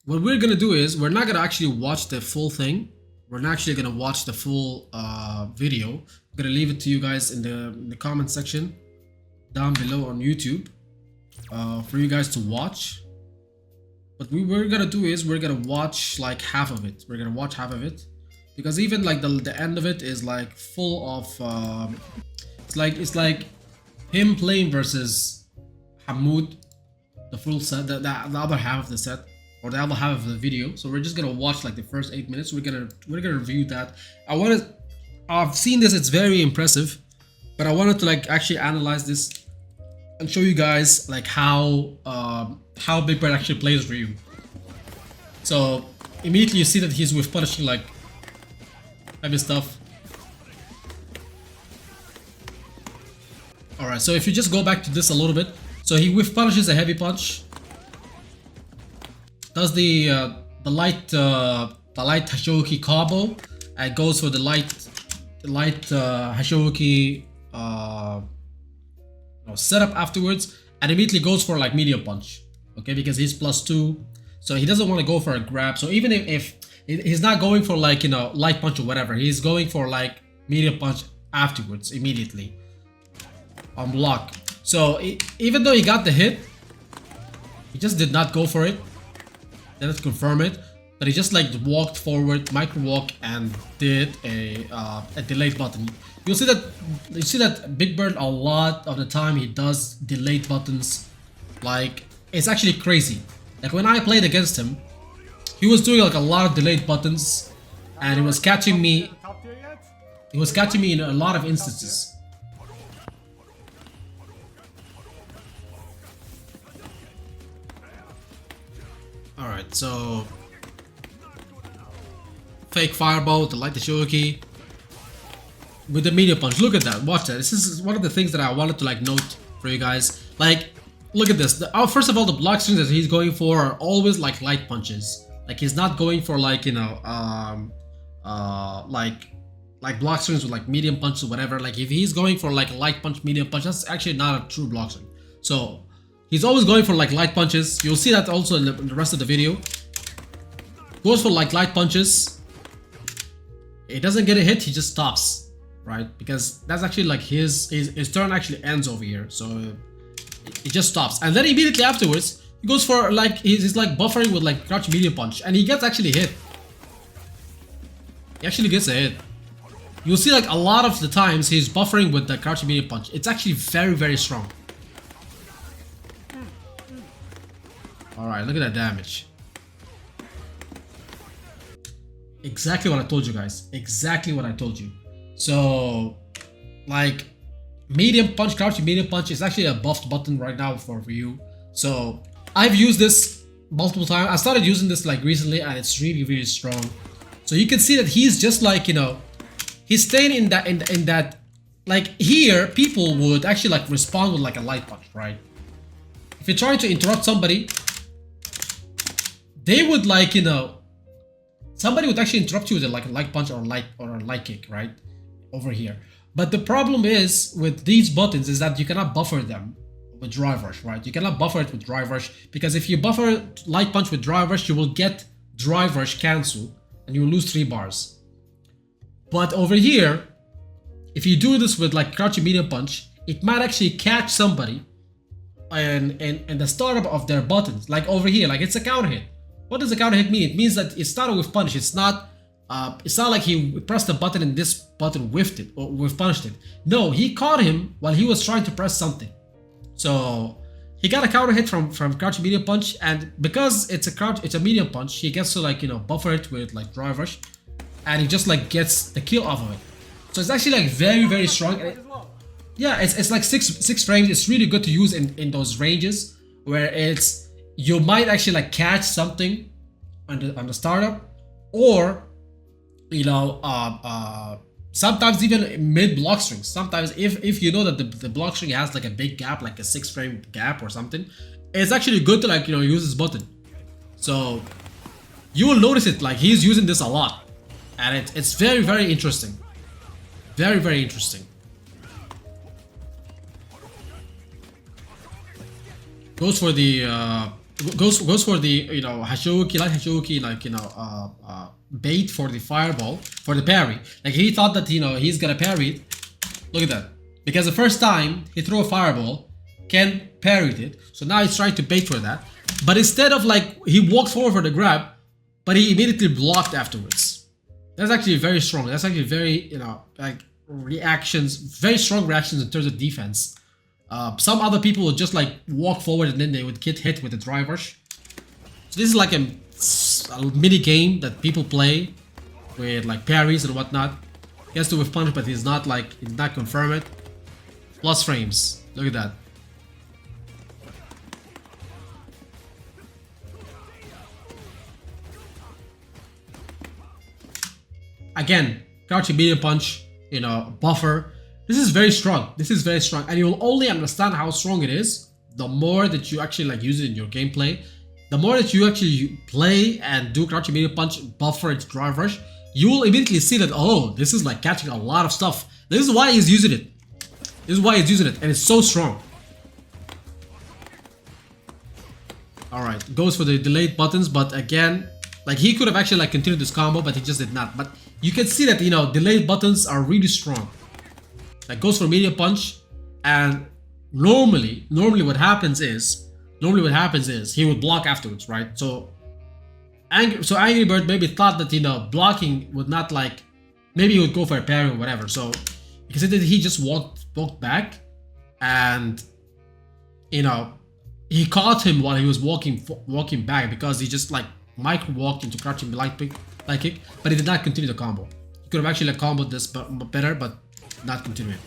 what we're gonna do is we're not gonna actually watch the full thing. We're not actually gonna watch the full video. I'm gonna leave it to you guys in the comment section down below on YouTube for you guys to watch. What we're gonna do is we're gonna watch like half of it. We're gonna watch half of it because even like the end of it is like full of it's like him playing versus Hamoud, the full set, the other half of the set, or the other half of the video. So we're just gonna watch like the first 8 minutes. We're gonna review that. I've seen this, it's very impressive, but I wanted to like actually analyze this and show you guys like how Big Bird actually plays Ryu. So immediately you see that he's with punishing like heavy stuff. Alright, so if you just go back to this a little bit, so he whiff punishes a heavy punch, does the light Hashoki combo, and goes for the light Hashoki setup afterwards, and immediately goes for like medium punch, okay, because he's +2, so he doesn't want to go for a grab. So even if he's not going for like, you know, light punch or whatever, he's going for like medium punch afterwards immediately on block. So even though he got the hit, he just did not go for it. Let's confirm it, but he just like walked forward, micro walk, and did a delayed button. You see that Big Bird a lot of the time he does delayed buttons. Like, it's actually crazy. Like when I played against him, he was doing like a lot of delayed buttons, and he was catching me. He was catching me in a lot of instances. Alright, so fake fireball with the light Shoki with the medium punch. Look at that, watch that. This is one of the things that I wanted to like note for you guys. Like, look at this. First of all, the block strings that he's going for are always like light punches. Like he's not going for like, you know, like block strings with like medium punches or whatever. Like if he's going for like a light punch, medium punch, that's actually not a true block string. So he's always going for like light punches. You'll see that also in the rest of the video. Goes for like light punches. It doesn't get a hit, he just stops, right? Because that's actually like his turn actually ends over here. So it just stops. And then immediately afterwards, he goes for like, he's like buffering with like crouch medium punch. And he gets actually hit. He actually gets a hit. You'll see like a lot of the times he's buffering with the crouch medium punch. It's actually very, very strong. Alright, look at that damage. Exactly what I told you guys. Exactly what I told you. So, like, medium punch, crouching medium punch is actually a buffed button right now for Ryu. So, I've used this multiple times. I started using this like recently, and it's really, really strong. So you can see that he's just like, you know, he's staying in that, like here, people would actually like respond with like a light punch, right? If you're trying to interrupt somebody, they would like, you know, somebody would actually interrupt you with like a light punch or a light kick, right? Over here. But the problem is with these buttons is that you cannot buffer them with drive rush, right? You cannot buffer it with drive rush, because if you buffer light punch with drive rush, you will get drive rush cancel and you will lose 3 bars. But over here, if you do this with like crouching medium punch, it might actually catch somebody and the startup of their buttons. Like over here, like it's a counter hit. What does a counter hit mean? It means that it started with punish. It's not like he pressed the button and this button whiffed it or whiff punished it. No, he caught him while he was trying to press something. So he got a counter hit from crouch medium punch, and because it's a medium punch, he gets to like, you know, buffer it with like drive rush, and he just like gets the kill off of it. So it's actually like very, very strong. Yeah, it's like six frames. It's really good to use in those ranges where it's, you might actually like catch something on the startup, or you know, sometimes even mid block strings. Sometimes if you know that the block string has like a big gap, like a 6 frame gap or something, it's actually good to like, you know, use this button. So you will notice it, like he's using this a lot, and it's very, very interesting. Very, very interesting. Goes for the goes for the Hashoki, light Hashoki, bait for the fireball for the parry. Like he thought that he's gonna parry it. Look at that, because the first time he threw a fireball, Ken parried it. So now he's trying to bait for that, but instead of he walked forward for the grab, but he immediately blocked afterwards. That's actually very strong. That's actually very reactions, very strong reactions in terms of defense. Some other people would just walk forward and then they would get hit with a drive rush. So this is like a mini game that people play with parries and whatnot. He has to with punish, but he's not confirm it. Plus frames. Look at that. Again, crouching medium punch, buffer. This is very strong. This is very strong, and you will only understand how strong it is the more that you actually use it in your gameplay. The more that you actually play and do crouching medium punch, buffer, and drive rush, you will immediately see that, oh, this is catching a lot of stuff. This is why he's using it. This is why he's using it, and it's so strong. All right, goes for the delayed buttons, but again, he could have actually continued this combo, but he just did not. But you can see that delayed buttons are really strong. Goes for medium punch, and normally what happens is he would block afterwards, right? So Angry Bird maybe thought that blocking would not maybe he would go for a parry or whatever. So because he just walked back, and he caught him while he was walking back, because he just micro walked into crouching light kick, but he did not continue the combo. He could have actually comboed this better, but not continuing.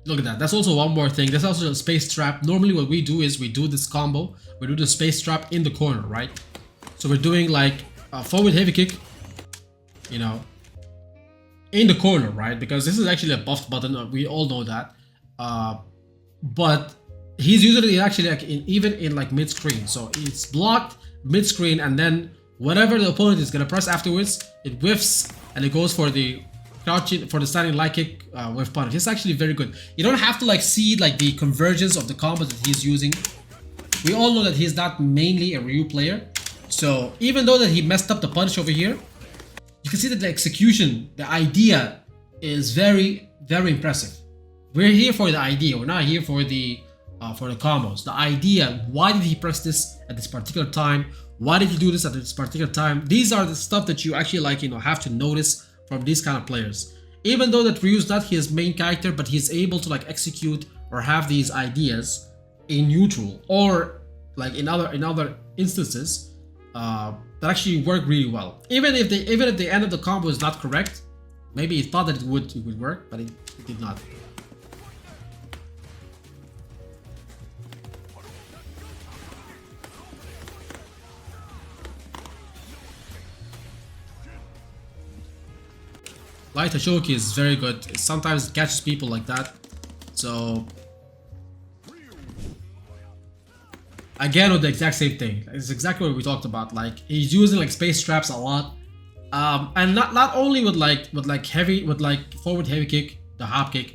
Look at that. That's also one more thing. That's also a space trap. Normally what we do is we do this combo. We do the space trap in the corner, right? So we're doing a forward heavy kick, in the corner, right? Because this is actually a buffed button. We all know that. But he's using it actually even in mid-screen. So it's blocked mid-screen, and then whatever the opponent is gonna press afterwards, it whiffs and it goes for the crouching, for the standing light kick with punish. It's actually very good. You don't have to see the convergence of the combos that he's using. We all know that he's not mainly a Ryu player, so even though that he messed up the punish over here, you can see that the execution, the idea is very, very impressive. We're here for the idea. We're not here for the combos. The idea, why did he press this at this particular time? Why did he do this at this particular time? These are the stuff that you actually have to notice from these kind of players. Even though that Ryu's not his main character, but he's able to execute or have these ideas in neutral, or in other instances that actually work really well. Even if the end of the combo is not correct, maybe he thought that it would work, but it did not. Light Hashoki is very good. Sometimes it catches people like that. So again, with the exact same thing. It's exactly what we talked about. He's using space traps a lot. And not only with forward heavy kick, the hop kick.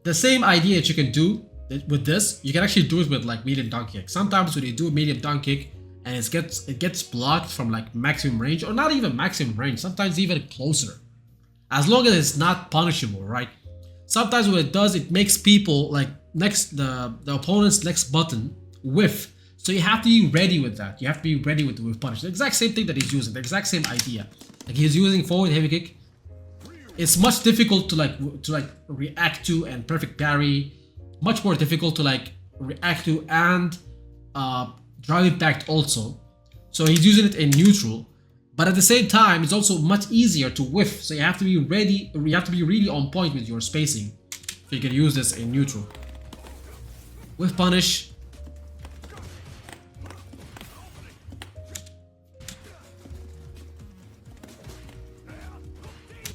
The same idea that you can do with this, you can actually do it with medium down kick. Sometimes when you do a medium down kick and it gets blocked from maximum range, or not even maximum range, sometimes even closer. As long as it's not punishable, right? Sometimes what it does, it makes people the opponent's next button whiff. So you have to be ready with that. You have to be ready with the whiff punish. The exact same thing that he's using. The exact same idea. He's using forward heavy kick. It's much difficult to react to and perfect parry. Much more difficult to react to and drive impact also. So he's using it in neutral. But at the same time, it's also much easier to whiff. So you have to be ready. You have to be really on point with your spacing, so you can use this in neutral. Whiff punish.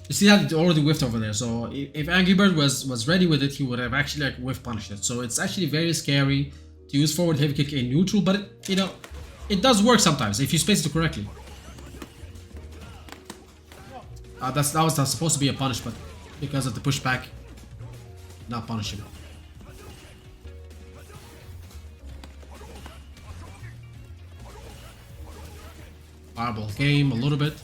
You see that it already whiffed over there. So if Angry Bird was ready with it, he would have actually whiff punished it. So it's actually very scary to use forward heavy kick in neutral, but it does work sometimes if you space it correctly. That was supposed to be a punish, but because of the pushback, not punishable. Fireball came a little bit.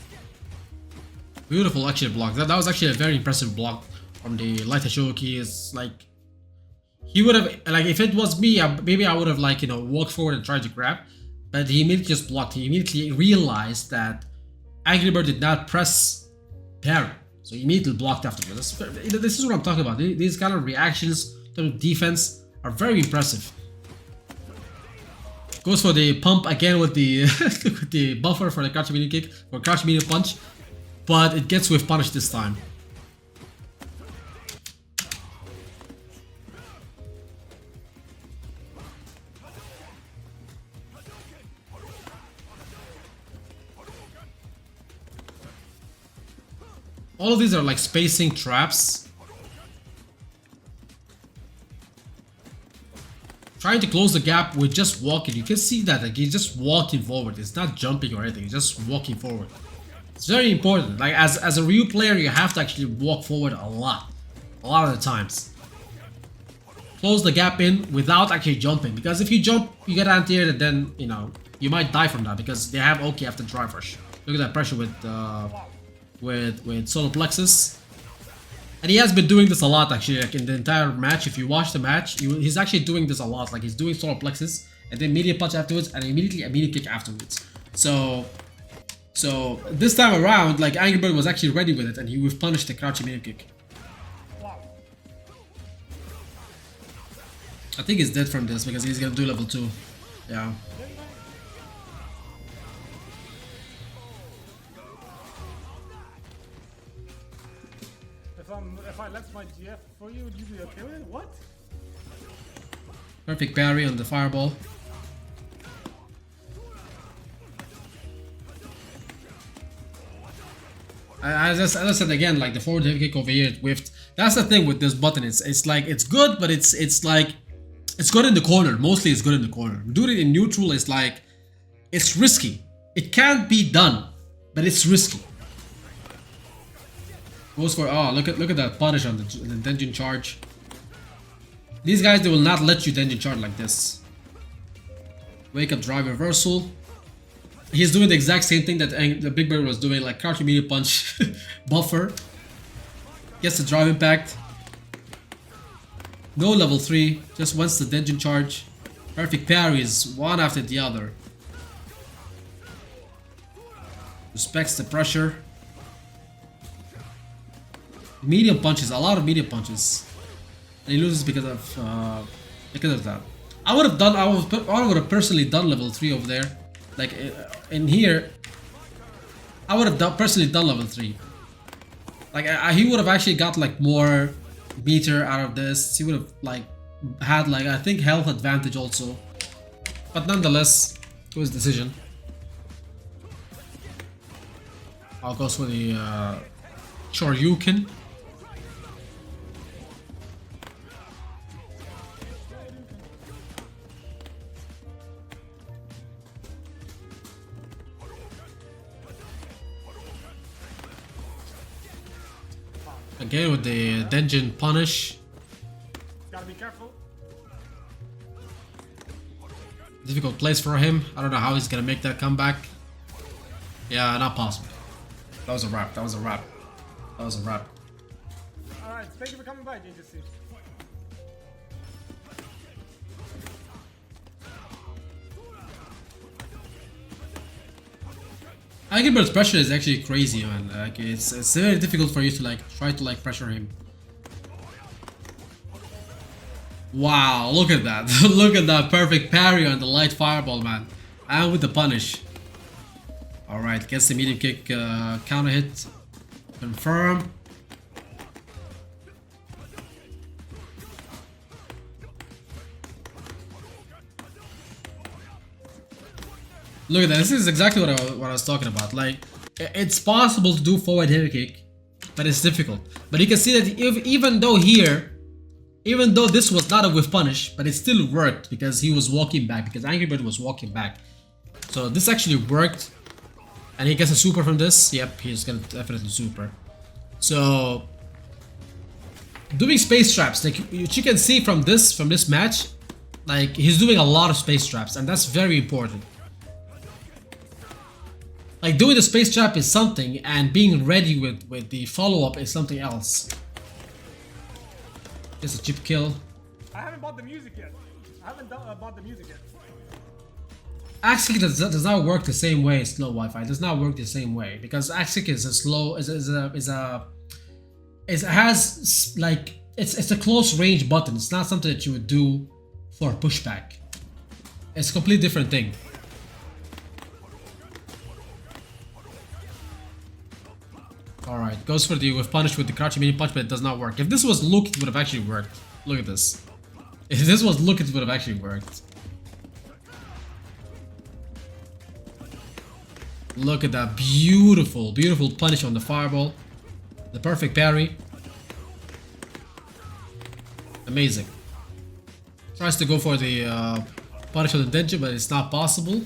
Beautiful actually block. That was actually a very impressive block from the light Shoki. It's like he would have, like, if it was me, maybe I would have, like, you know, walked forward and tried to grab, but he immediately just blocked. He immediately realized that Angry Bird did not press parry, so he immediately blocked afterwards. This is what I'm talking about. These kind of reactions to defense are very impressive. Goes for the pump again with the with the buffer for the crouch medium kick or crouch medium punch, but it gets with punish this time. All of these are like spacing traps. Trying to close the gap with just walking. You can see that, like, he's just walking forward. It's not jumping or anything. He's just walking forward. It's very important. Like, as a Ryu player, you have to actually walk forward a lot of the times. Close the gap in without actually jumping, because if you jump, you get anti-air, and then, you know, you might die from that because they have Oki after drive rush. Look at that pressure with solar plexus. And he has been doing this a lot actually, like in the entire match. If you watch the match, he's actually doing this a lot. Like, he's doing solar plexus and then medium punch afterwards and immediately a medium kick afterwards. So this time around, like, Angry Bird was actually ready with it and he would punish the crouching medium kick. I think he's dead from this because he's gonna do level 2. Yeah. If I left my GF for you, would you be okay with it? What? Perfect parry on the fireball. As I said again, like, the forward heavy kick over here, it whiffed. That's the thing with this button. It's like, it's good, but it's like, it's good in the corner. Mostly it's good in the corner. Doing it in neutral is like, it's risky. It can't be done, but it's risky. Goes for, oh, look at that punish on the Denjin charge. These guys, they will not let you Denjin charge like this. Wake up drive reversal. He's doing the exact same thing that the Big Bird was doing, like crouch immediate punch, buffer. Gets the drive impact. No level 3, just once the Denjin charge. Perfect parries, one after the other. Respects the pressure. Medium punches, a lot of medium punches, and he loses because of that. I would have personally done level 3 over there, like in here. I would have personally done level 3. Like, he would have actually got like more meter out of this. He would have like had, like, I think, health advantage also, but nonetheless, it was decision. I'll go for the Shoryuken. Again with the Denjin punish. Gotta be careful. Difficult place for him. I don't know how he's gonna make that comeback. Yeah, not possible. That was a wrap. That was a wrap. That was a wrap. Alright, thank you for coming by, JJC. Angry Bird's pressure is actually crazy, man. Like, it's very difficult for you to like try to like pressure him. Wow, look at that. Look at that perfect parry on the light fireball, man. And with the punish. Alright, gets the medium kick counter hit. Confirm. Look at that. This is exactly what I was talking about. Like, it's possible to do forward heavy kick, but it's difficult. But you can see that even though this was not a whiff punish, but it still worked because he was walking back, because Angry Bird was walking back. So this actually worked. And he gets a super from this. Yep, he's gonna definitely super. So doing space traps, like you can see from this match, like he's doing a lot of space traps, and that's very important. Like doing the space trap is something, and being ready with the follow-up is something else. Just a cheap kill. I haven't bought the music yet. I haven't bought the music yet. Axe kick does not work the same way as slow Wi-Fi. It does not work the same way because axe kick is a slow it has like it's a close range button. It's not something that you would do for pushback. It's a completely different thing. Alright, goes for the with punish with the crouching mini punch, but it does not work. If this was Luke, it would have actually worked. Look at this. If this was Luke, it would have actually worked. Look at that beautiful, beautiful punish on the fireball. The perfect parry. Amazing. Tries to go for the punish on the Denji, but it's not possible.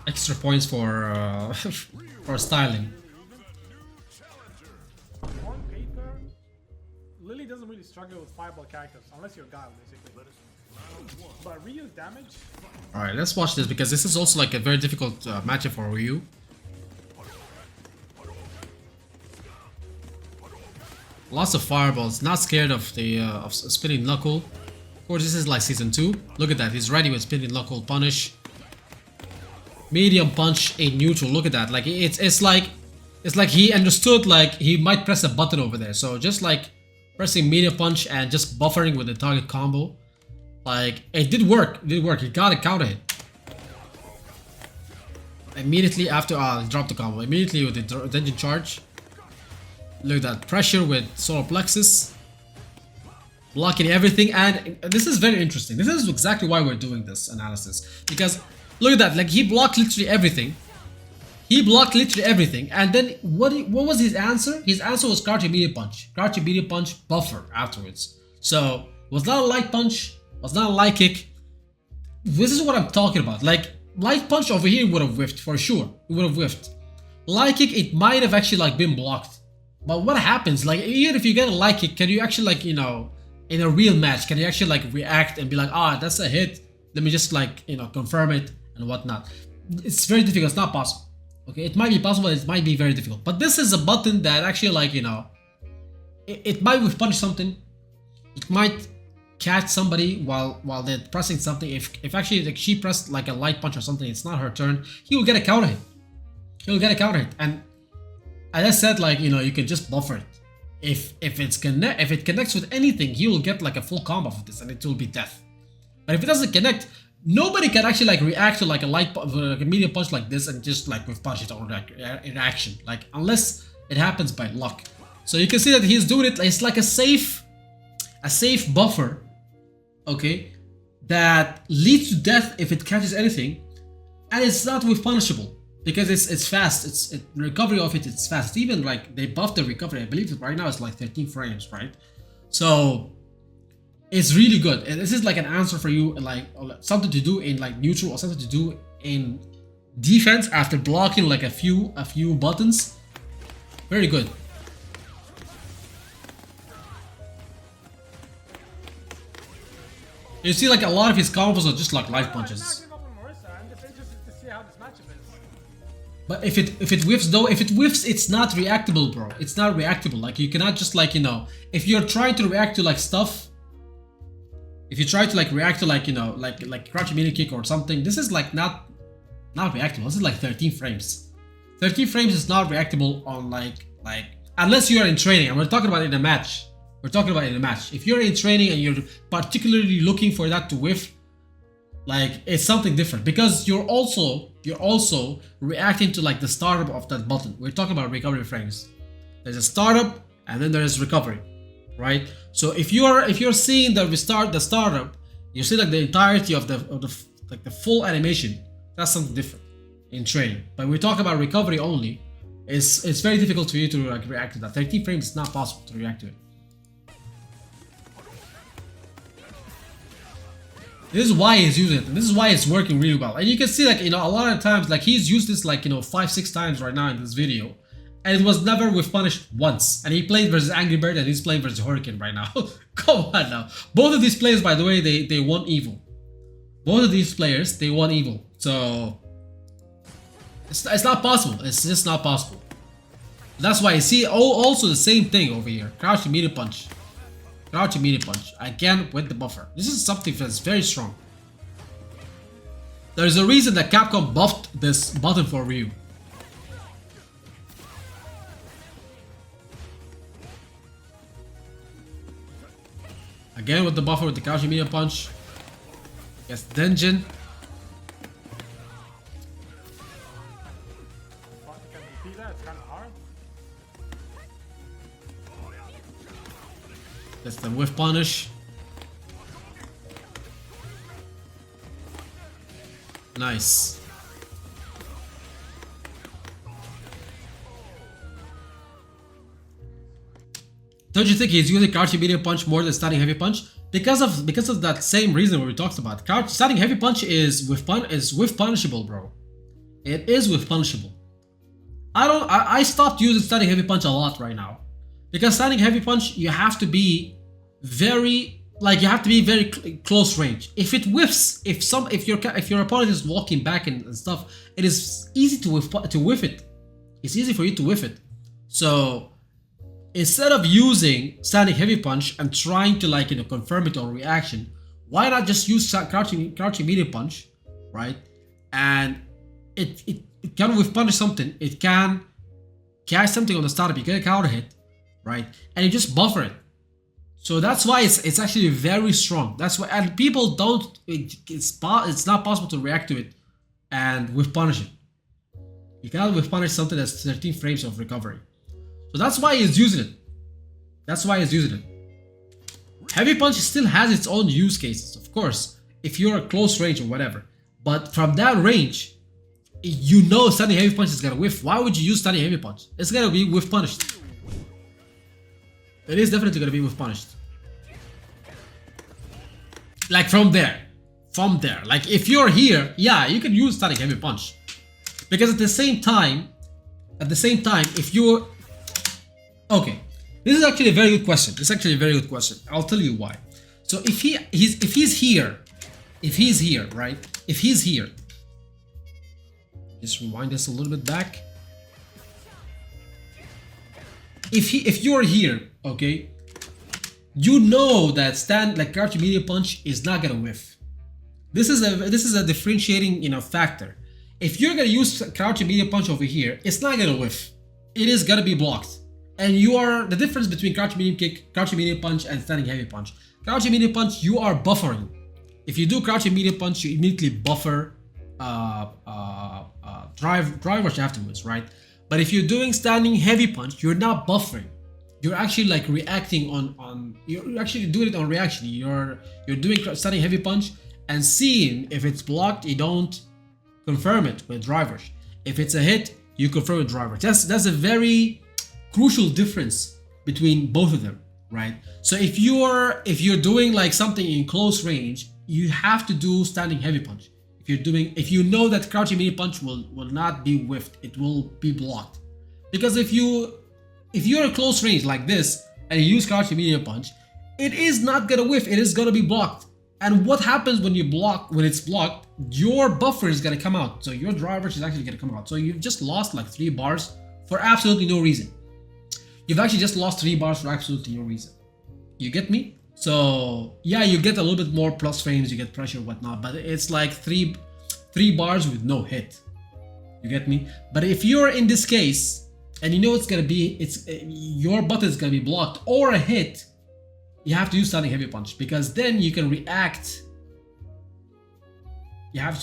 Extra points for for styling. On paper, Lily doesn't really struggle with fireball characters unless you're Guile, basically. But Ryu's damage. All right, let's watch this because this is also like a very difficult matchup for Ryu. Lots of fireballs. Not scared of the of spinning knuckle. Of course, this is like season 2. Look at that. He's ready with spinning knuckle punish. Medium punch in neutral. Look at that. Like it's like he understood like he might press a button over there. So just like pressing medium punch and just buffering with the target combo. Like it did work. It did work. He got a counter hit. Immediately after he dropped the combo. Immediately with the Denji charge. Look at that pressure with solar plexus. Blocking everything, and this is very interesting. This is exactly why we're doing this analysis. Because look at that, like he blocked literally everything. He blocked literally everything, and then what was his answer? His answer was crouching medium punch. Crouching medium punch, buffer afterwards. So, was not a light punch, was not a light kick. This is what I'm talking about. Like, light punch over here would have whiffed, for sure. It would have whiffed. Light kick, it might have actually like been blocked. But what happens? Like, even if you get a light kick, can you actually like, you know, in a real match, can you actually like react and be like, ah, that's a hit. Let me just like, you know, confirm it and whatnot. It's very difficult. It's not possible. Okay, it might be possible. It might be very difficult. But this is a button that actually like, you know, it might punish something. It might catch somebody while they're pressing something. If actually like she pressed like a light punch or something, it's not her turn. He will get a counter hit. He'll get a counter hit. And as I said, like, you know, you can just buffer it. If it connects with anything, he will get like a full combo of this, and it will be death. But if it doesn't connect, nobody can actually like react to like a like a medium punch like this and just like with punch it on reaction, like unless it happens by luck. So you can see that he's doing it. It's like a safe buffer, okay, that leads to death if it catches anything, and it's not with punishable. Because it's fast, recovery of it, it's fast. Even like they buffed the recovery. I believe right now it's like 13 frames, right? So it's really good. And this is like an answer for you, like something to do in like neutral or something to do in defense after blocking like a few buttons. Very good. You see like a lot of his combos are just like light punches. But if it whiffs though, if it whiffs, it's not reactable, bro. It's not reactable. Like you cannot just like, you know, if you're trying to react to like stuff, if you try to like react to like, you know, like crouching mini kick or something, this is like not reactable. This is like 13 frames. 13 frames is not reactable on like unless you are in training. And we're talking about in a match. We're talking about in a match. If you're in training and you're particularly looking for that to whiff, like it's something different because you're also reacting to like the startup of that button. We're talking about recovery frames. There's a startup and then there's recovery, right? So if you're seeing the startup, you see like the entirety of the full animation. That's something different in training. But we talk about recovery only. It's very difficult for you to like react to that. 13 frames is not possible to react to it. This is why he's using it, and this is why it's working really well. And you can see like, you know, a lot of times like he's used this like, you know, 5-6 times right now in this video, and it was never with punish once. And he played versus Angry Bird, and he's playing versus Hurricane right now. Come on now. Both of these players, by the way, they want evil. Both of these players, they want evil. So it's not possible. It's just not possible. That's why you see also the same thing over here. Crouch immediate punch. Crouch immediate punch. Again with the buffer. This is something that's very strong. There's a reason that Capcom buffed this button for Ryu. Again with the buffer with the crouch immediate punch. Yes, Denjin. That's the whiff punish. Nice. Don't you think he's using crouch immediate punch more than standing heavy punch? Because of that same reason we talked about. Standing heavy punch is whiff punishable, bro. It is whiff punishable. I stopped using standing heavy punch a lot right now. Because standing heavy punch, you have to be very close range. If it whiffs, if your opponent is walking back and stuff, it is easy to whiff it. It's easy for you to whiff it. So instead of using standing heavy punch and trying to confirm it on reaction, why not just use crouch immediate punch, right? And it can whiff punish something. It can catch something on the startup. You get a counter hit, right? And you just buffer it. So that's why it's actually very strong. That's why, and people don't. It's not possible to react to it and whiff punish it. You cannot whiff punish something that's 13 frames of recovery. So that's why he's using it. That's why he's using it. Heavy punch still has its own use cases, of course, if you're at close range or whatever. But from that range, you know standing heavy punch is gonna whiff. Why would you use standing heavy punch? It's gonna be whiff punished. It is definitely gonna be whiff punished. Like from there. Like if you're here, yeah, you can use standing heavy punch. Because at the same time, if you're... Okay, this is actually a very good question. I'll tell you why. So if he's here, right? If he's here, just rewind this a little bit back. If you're here, okay, you know that crouch immediate punch is not gonna whiff. This is a differentiating factor. If you're gonna use crouch immediate punch over here, it's not gonna whiff. It is gonna be blocked. And you are the difference between crouch immediate kick, crouch immediate punch, and standing heavy punch. Crouch immediate punch, you are buffering. If you do crouch immediate punch, you immediately buffer drivers afterwards, right? But if you're doing standing heavy punch, you're not buffering. You're actually reacting on you're actually doing it on reaction. You're doing standing heavy punch and seeing if it's blocked, you don't confirm it with drivers. If it's a hit, you confirm with drivers. That's a very crucial difference between both of them, right? So if you're doing something in close range, you have to do standing heavy punch. If you know that crouch immediate punch will not be whiffed, it will be blocked. Because if you're at close range like this and you use crouch immediate punch, it is not gonna whiff, it is gonna be blocked. And what happens when it's blocked, your buffer is gonna come out. So your drivers is actually gonna come out. So you've just lost 3 bars for absolutely no reason. You've actually just lost 3 bars for absolutely no reason. You get me? So yeah, you get a little bit more plus frames, you get pressure, whatnot, but it's like 3 bars with no hit. You get me? But if you're in this case and you know your button is gonna be blocked or a hit, you have to use standing heavy punch, because then you can react. You have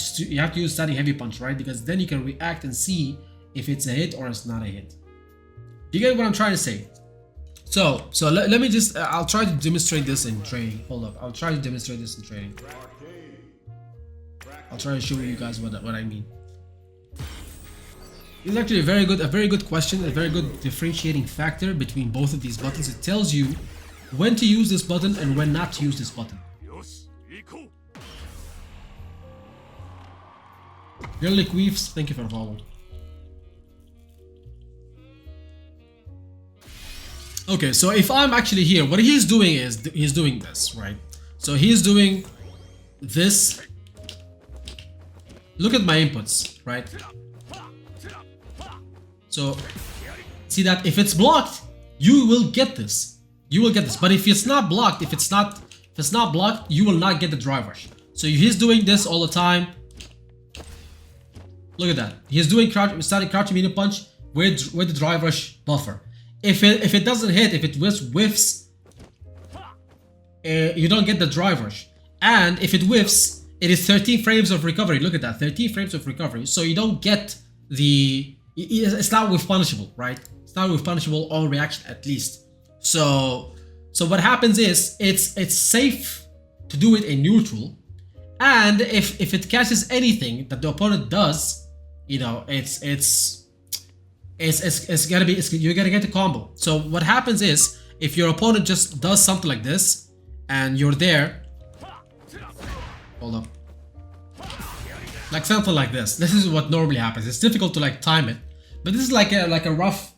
to use standing heavy punch, right? Because then you can react and see if it's a hit or it's not a hit. You get what I'm trying to say? So let me just, I'll try to demonstrate this in training. Hold up, I'll try to demonstrate this in training. I'll try to show you guys what I mean. It's actually a very good question, a very good differentiating factor between both of these buttons. It tells you when to use this button and when not to use this button. Girly Queefs, thank you for the follow. Okay, so if I'm actually here, what he's doing is he's doing this, right? So he's doing this. Look at my inputs, right? So see that if it's blocked, you will get this. You will get this. But if it's not blocked, if it's not blocked, you will not get the drive rush. So he's doing this all the time. Look at that. He's doing starting crouching medium punch with the drive rush buffer. If it doesn't hit, if it whiffs, you don't get the drive rush. And if it whiffs, it is 13 frames of recovery. Look at that, 13 frames of recovery. So you don't get the. It's not whiff punishable, right? It's not whiff punishable on reaction at least. So what happens is it's safe to do it in neutral, and if it catches anything that the opponent does, you know, you're gonna get a combo. So what happens is if your opponent just does something like this and you're there, hold up, like something like this. This is what normally happens. It's difficult to like time it, but this is like a rough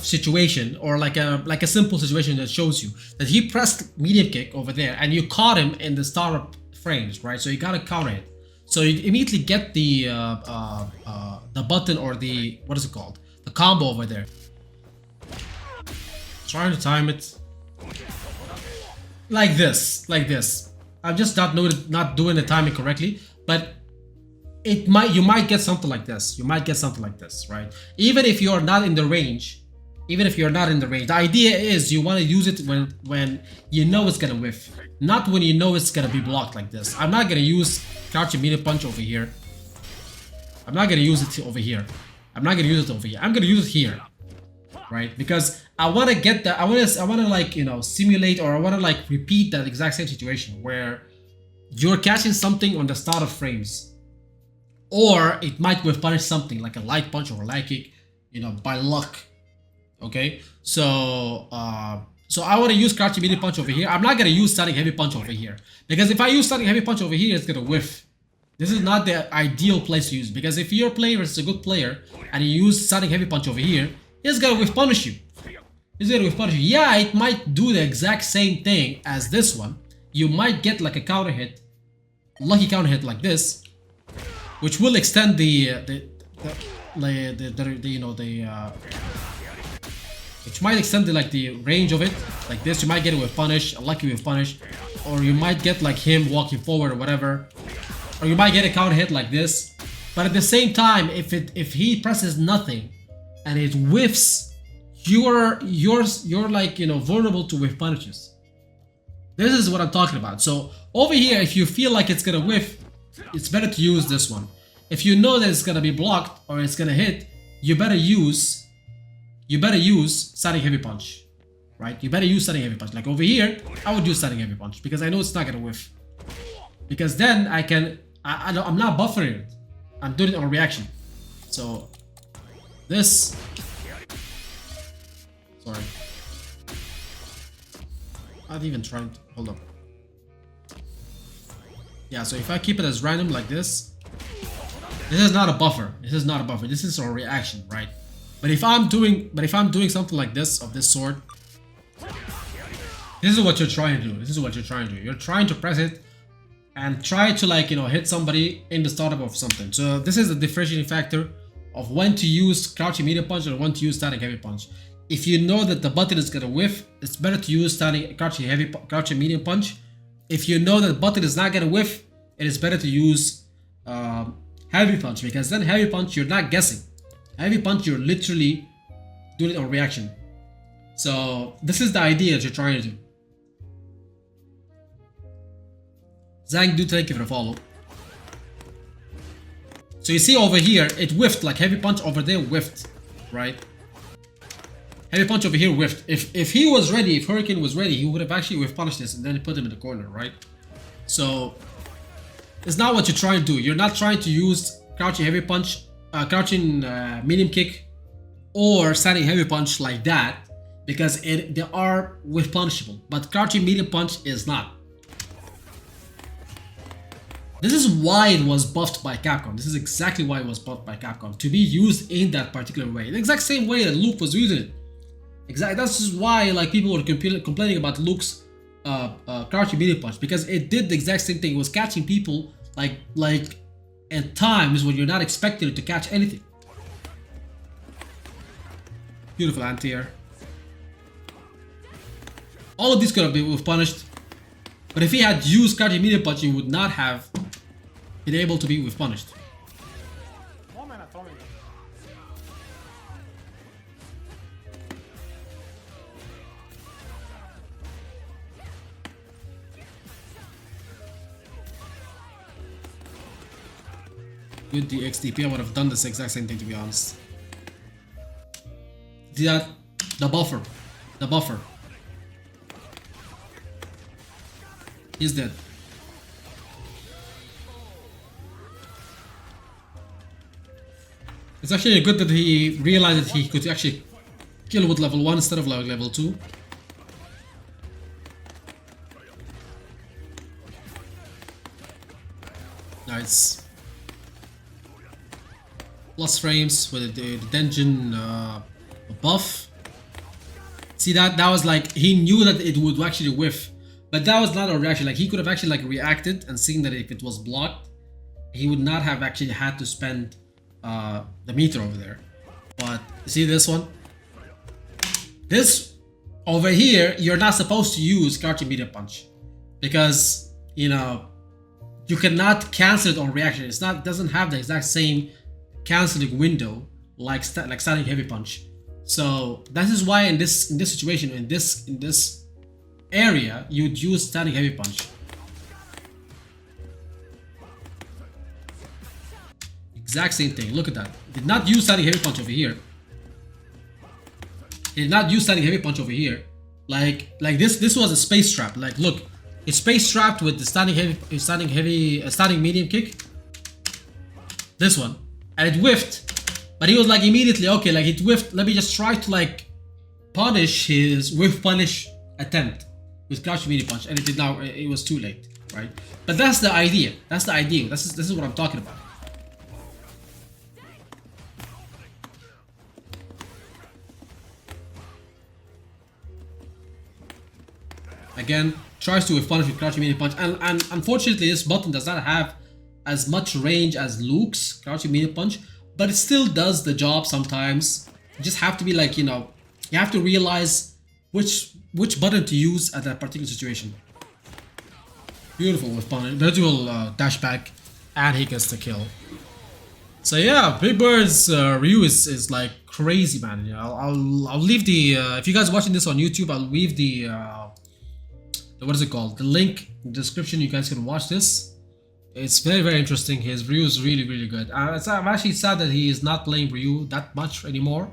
situation, or like a simple situation that shows you that he pressed medium kick over there and you caught him in the startup frames, right? So you gotta counter it. So you immediately get the button, or the, what is it called? The combo over there. Trying to time it like this, I'm just not doing the timing correctly, but you might get something like this. You might get something like this, right? Even if you're not in the range, the idea is you want to use it when you know it's gonna whiff, not when you know it's gonna be blocked like this. I'm not gonna use crouching medium punch over here. I'm not gonna use it over here. I'm gonna use it here, right? Because I want to get that. I want to like, you know, simulate, or I want to like repeat that exact same situation where you're catching something on the start of frames, or it might whiff punish something like a light punch or a light kick, you know, by luck. Okay, so I want to use crouching medium punch over here. I'm not gonna use standing heavy punch over here, because if I use standing heavy punch over here, it's gonna whiff. This is not the ideal place to use, because if your player is a good player and you use standing heavy punch over here, it's gonna whiff punish you. Yeah, it might do the exact same thing as this one. You might get like a counter hit, lucky counter hit like this, which will extend which might extend the range of it, like this. You might get it with punish, a lucky with punish, or you might get like him walking forward or whatever, or you might get a counter hit like this. But at the same time, if he presses nothing and it whiffs, you're like, you know, vulnerable to whiff punishes. This is what I'm talking about. So over here, if you feel like it's gonna whiff, it's better to use this one. If you know that it's gonna be blocked or it's gonna hit, you better use standing heavy punch, right? You better use standing heavy punch. Like over here, I would use standing heavy punch because I know it's not gonna whiff. Because then I'm not buffering it. I'm doing it on reaction. So this, sorry, not even trying to, hold up. Yeah, so if I keep it as random like this is not a buffer. This is a reaction, right? But if I'm doing something like this, of this sort, this is what you're trying to do. You're trying to press it and try to, like, you know, hit somebody in the startup of something. So this is the differentiating factor of when to use crouching medium punch and when to use standing heavy punch. If you know that the button is gonna whiff, it's better to use crouching medium punch. If you know that the button is not gonna whiff, it is better to use heavy punch, because then heavy punch, you're not guessing. Heavy punch, you're literally doing it on reaction. So this is the idea that you're trying to do. Zang, thank you for the follow. So you see over here, it whiffed, like heavy punch over there whiffed, right? Heavy punch over here whiffed. If he was ready, if Hurricane was ready, he would have actually whiff punished this and then put him in the corner, right? So it's not what you're trying to do. You're not trying to use crouching heavy punch, crouching medium kick, or standing heavy punch like that, because they are whiff punishable. But crouching medium punch is not. This is why it was buffed by Capcom. This is exactly why it was buffed by Capcom, to be used in that particular way. The exact same way that Luke was using it. Exactly. That's why like people were complaining about Luke's crouching melee punch, because it did the exact same thing. It was catching people like at times when you're not expecting it to catch anything. Beautiful anti-air. All of these could have been punished, but if he had used crouching melee punch, he would not have been able to be with punished. Oh man, I throw me. With the XTP, I would have done this exact same thing, to be honest. See that? The buffer. The buffer. He's dead. It's actually good that he realized that he could actually kill with level 1 instead of level 2. Nice. Plus frames with the dungeon buff. See that was like, he knew that it would actually whiff, but that was not a reaction. Like he could have actually like reacted and seen that if it was blocked, he would not have actually had to spend the meter over there. But see this one, this over here, you're not supposed to use crouching meter punch, because you know you cannot cancel it on reaction. It's not, doesn't have the exact same canceling window like standing heavy punch. So that is why in this situation, in this area, you'd use standing heavy punch. Exact same thing. Look at that. Did not use standing heavy punch over here. Did not use standing heavy punch over here. Like this was a space trap. Like look, it's space trapped with the standing medium kick. This one. And it whiffed, but he was like immediately, okay, like it whiffed, let me just try to like punish his whiff punish attempt with crouching melee punch, and it did not, it was too late, right? But that's the idea. That's the idea. This is what I'm talking about. Again, tries to whiff punish with crouching melee punch, and unfortunately this button does not have as much range as Luke's crouching melee punch, but it still does the job sometimes. You just have to be like, you know, you have to realize which button to use at that particular situation. Beautiful with punish, virtual dash back, and he gets the kill. So yeah, Big Bird's Ryu is like crazy, man. You know, I'll leave the if you guys are watching this on YouTube, I'll leave the what is it called? The link in the description. You guys can watch this. It's very interesting. His Ryu is really good. I'm actually sad that he is not playing Ryu that much anymore.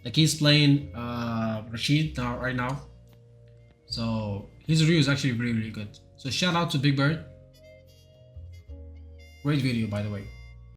Like he's playing Rashid right now. So his Ryu is actually really good. So shout out to Big Bird. Great video, by the way.